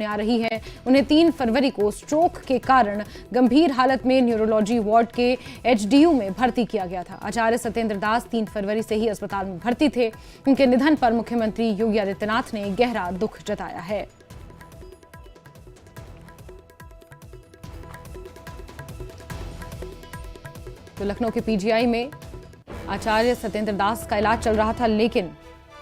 आ रही है। उन्हें 3 फरवरी को स्ट्रोक के कारण गंभीर हालत में न्यूरोलॉजी वार्ड के एचडीयू में भर्ती किया गया था। आचार्य सत्येंद्र दास 3 फरवरी से ही अस्पताल में भर्ती थे। उनके निधन पर मुख्यमंत्री योगी आदित्यनाथ ने गहरा दुख जताया है। तो लखनऊ के पीजीआई में आचार्य सत्येंद्र दास का इलाज चल रहा था, लेकिन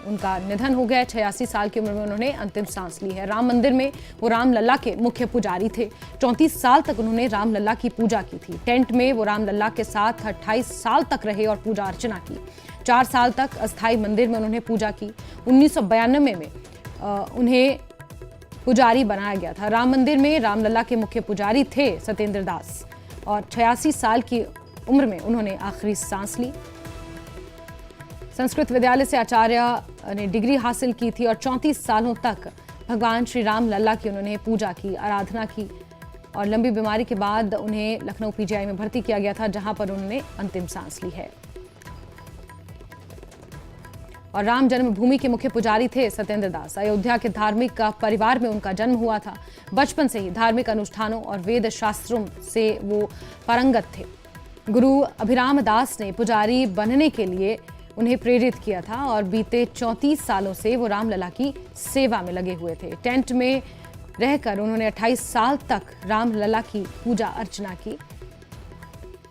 उनका निधन हो गया। 86 साल की उम्र में उन्होंने अंतिम सांस ली है। राम मंदिर में वो रामलला के मुख्य पुजारी थे। 34 साल तक उन्होंने रामलला की पूजा की थी। टेंट में वो रामलला के साथ 28 साल तक रहे और पूजा अर्चना की। 4 साल तक अस्थायी मंदिर में उन्होंने पूजा की। 1992 में उन्हें पुजारी बनाया गया था। राम मंदिर में रामलला के मुख्य पुजारी थे सत्येंद्र दास और 86 साल की उम्र में उन्होंने आखिरी सांस ली। संस्कृत विद्यालय से आचार्य ने डिग्री हासिल की थी और 34 सालों तक भगवान श्री राम लल्ला की उन्होंने पूजा की, आराधना की और लंबी बीमारी के बाद उन्हें लखनऊ पीजीआई में भर्ती किया गया था, जहां पर उन्होंने अंतिम सांस ली है। और राम जन्मभूमि के मुख्य पुजारी थे सत्येंद्र दास। अयोध्या के धार्मिक परिवार में उनका जन्म हुआ था। बचपन से ही धार्मिक अनुष्ठानों और वेद शास्त्रों से वो पारंगत थे। गुरु अभिराम दास ने पुजारी बनने के लिए उन्हें प्रेरित किया था और बीते 34 सालों से वो रामलला की सेवा में लगे हुए थे। टेंट में रहकर उन्होंने 28 साल तक रामलला की पूजा अर्चना की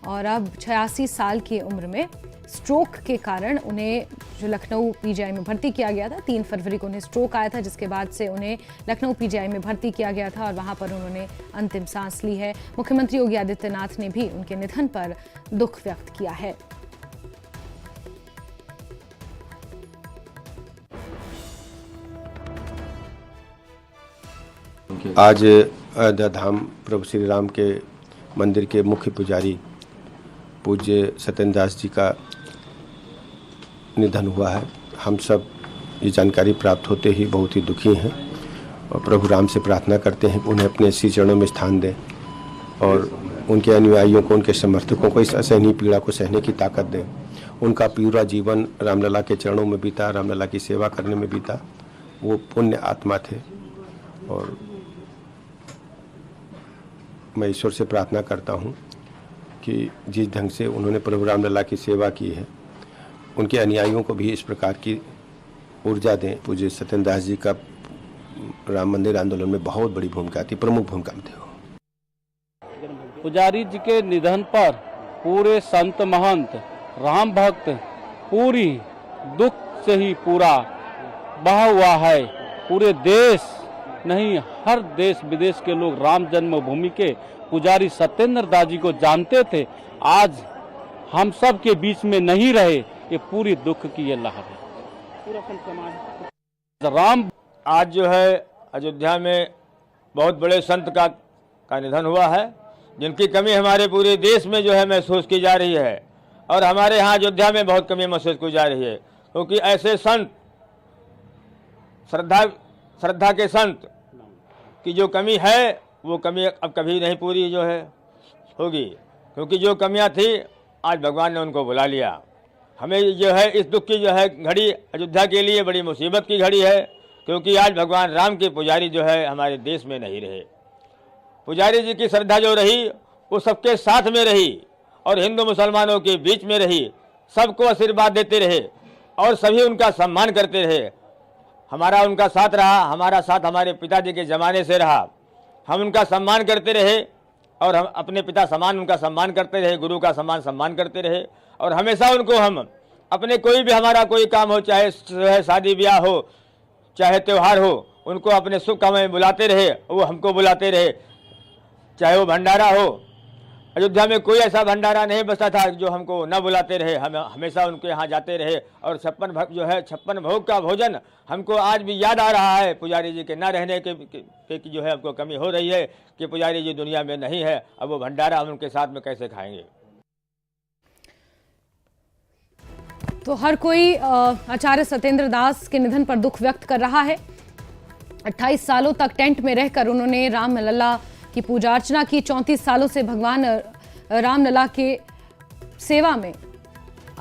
और अब 86 साल की उम्र में स्ट्रोक के कारण उन्हें जो लखनऊ पीजीआई में भर्ती किया गया था, 3 फरवरी को उन्हें स्ट्रोक आया था, जिसके बाद से उन्हें लखनऊ पीजीआई में भर्ती किया गया था और वहां पर उन्होंने अंतिम सांस ली है। मुख्यमंत्री योगी आदित्यनाथ ने भी उनके निधन पर दुख व्यक्त किया है। आज अयोध्या धाम प्रभु श्री राम के मंदिर के मुख्य पुजारी पूज्य सत्येंद्र दास जी का निधन हुआ है। हम सब ये जानकारी प्राप्त होते ही बहुत ही दुखी हैं और प्रभु राम से प्रार्थना करते हैं कि उन्हें अपने श्री चरणों में स्थान दें और उनके अनुयायियों को, उनके समर्थकों को इस असहनीय पीड़ा को सहने की ताकत दें। उनका पूरा जीवन रामलला के चरणों में बीता, रामलला की सेवा करने में बीता। वो पुण्य आत्मा थे और मैं ईश्वर से प्रार्थना करता हूँ कि जिस ढंग से उन्होंने प्रभु रामलला की सेवा की है, उनके अनुयायियों को भी इस प्रकार की ऊर्जा दें। पूज्य सत्येंद्र दास जी का राम मंदिर आंदोलन में बहुत बड़ी भूमिका थी, प्रमुख भूमिका में थे वो। पुजारी जी के निधन पर पूरे संत महंत राम भक्त पूरी दुख से ही पूरा बहा हुआ है। पूरे देश नहीं, हर देश विदेश के लोग राम जन्मभूमि के पुजारी सत्येंद्र दास जी को जानते थे। आज हम सब के बीच में नहीं रहे, ये पूरी दुख की ये लहर है। पूरा समाज राम आज जो है अयोध्या में बहुत बड़े संत का निधन हुआ है, जिनकी कमी हमारे पूरे देश में जो है महसूस की जा रही है और हमारे यहाँ अयोध्या में बहुत कमी महसूस की जा रही है, क्योंकि ऐसे संत, श्रद्धा के संत की जो कमी है वो कमी अब कभी नहीं पूरी जो है होगी, क्योंकि जो कमियां थी आज भगवान ने उनको बुला लिया। हमें जो है इस दुख की जो है घड़ी अयोध्या के लिए बड़ी मुसीबत की घड़ी है, क्योंकि आज भगवान राम के पुजारी जो है हमारे देश में नहीं रहे। पुजारी जी की श्रद्धा जो रही वो सबके साथ में रही और हिंदू मुसलमानों के बीच में रही, सबको आशीर्वाद देते रहे और सभी उनका सम्मान करते रहे। हमारा उनका साथ रहा, हमारा साथ हमारे पिताजी के ज़माने से रहा। हम उनका सम्मान करते रहे और हम अपने पिता समान उनका सम्मान करते रहे, गुरु का समान सम्मान करते रहे और हमेशा उनको हम अपने कोई भी हमारा कोई काम हो, चाहे शादी ब्याह हो, चाहे त्यौहार हो, उनको अपने शुभ काम में बुलाते रहे, वो हमको बुलाते रहे। चाहे वो भंडारा हो, अयोध्या में कोई ऐसा भंडारा नहीं बचा था जो हमको न बुलाते रहे। हम हमेशा उनके यहाँ जाते रहे और 56 भोग का भोजन हमको आज भी याद आ रहा है। पुजारी जी के न रहने के जो है हमको कमी हो रही है कि पुजारी जी दुनिया में नहीं है, अब वो भंडारा हम उनके साथ में कैसे खाएंगे। तो हर कोई आचार्य सत्येंद्र दास के निधन पर दुख व्यक्त कर रहा है। 28 सालों तक टेंट में रहकर उन्होंने रामलला की पूजा अर्चना की। 34 सालों से भगवान रामलला के सेवा में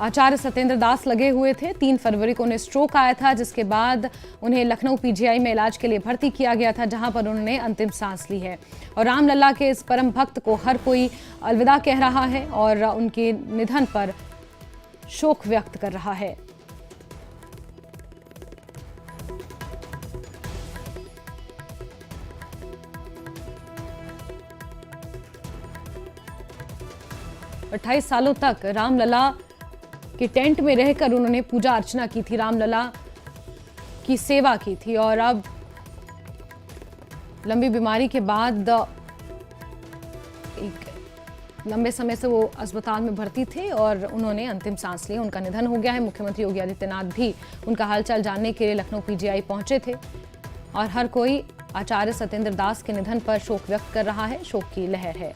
आचार्य सत्येंद्र दास लगे हुए थे। 3 फरवरी को उन्हें स्ट्रोक आया था, जिसके बाद उन्हें लखनऊ पीजीआई में इलाज के लिए भर्ती किया गया था, जहां पर उन्होंने अंतिम सांस ली है। और रामलला के इस परम भक्त को हर कोई अलविदा कह रहा है और उनके निधन पर शोक व्यक्त कर रहा है। अट्ठाईस सालों तक रामलला के टेंट में रहकर उन्होंने पूजा अर्चना की थी, रामलला की सेवा की थी और अब लंबी बीमारी के बाद एक लंबे समय से वो अस्पताल में भर्ती थे और उन्होंने अंतिम सांस ली। उनका निधन हो गया है। मुख्यमंत्री योगी आदित्यनाथ भी उनका हालचाल जानने के लिए लखनऊ पीजीआई पहुंचे थे और हर कोई आचार्य सत्येंद्र दास के निधन पर शोक व्यक्त कर रहा है। शोक की लहर है।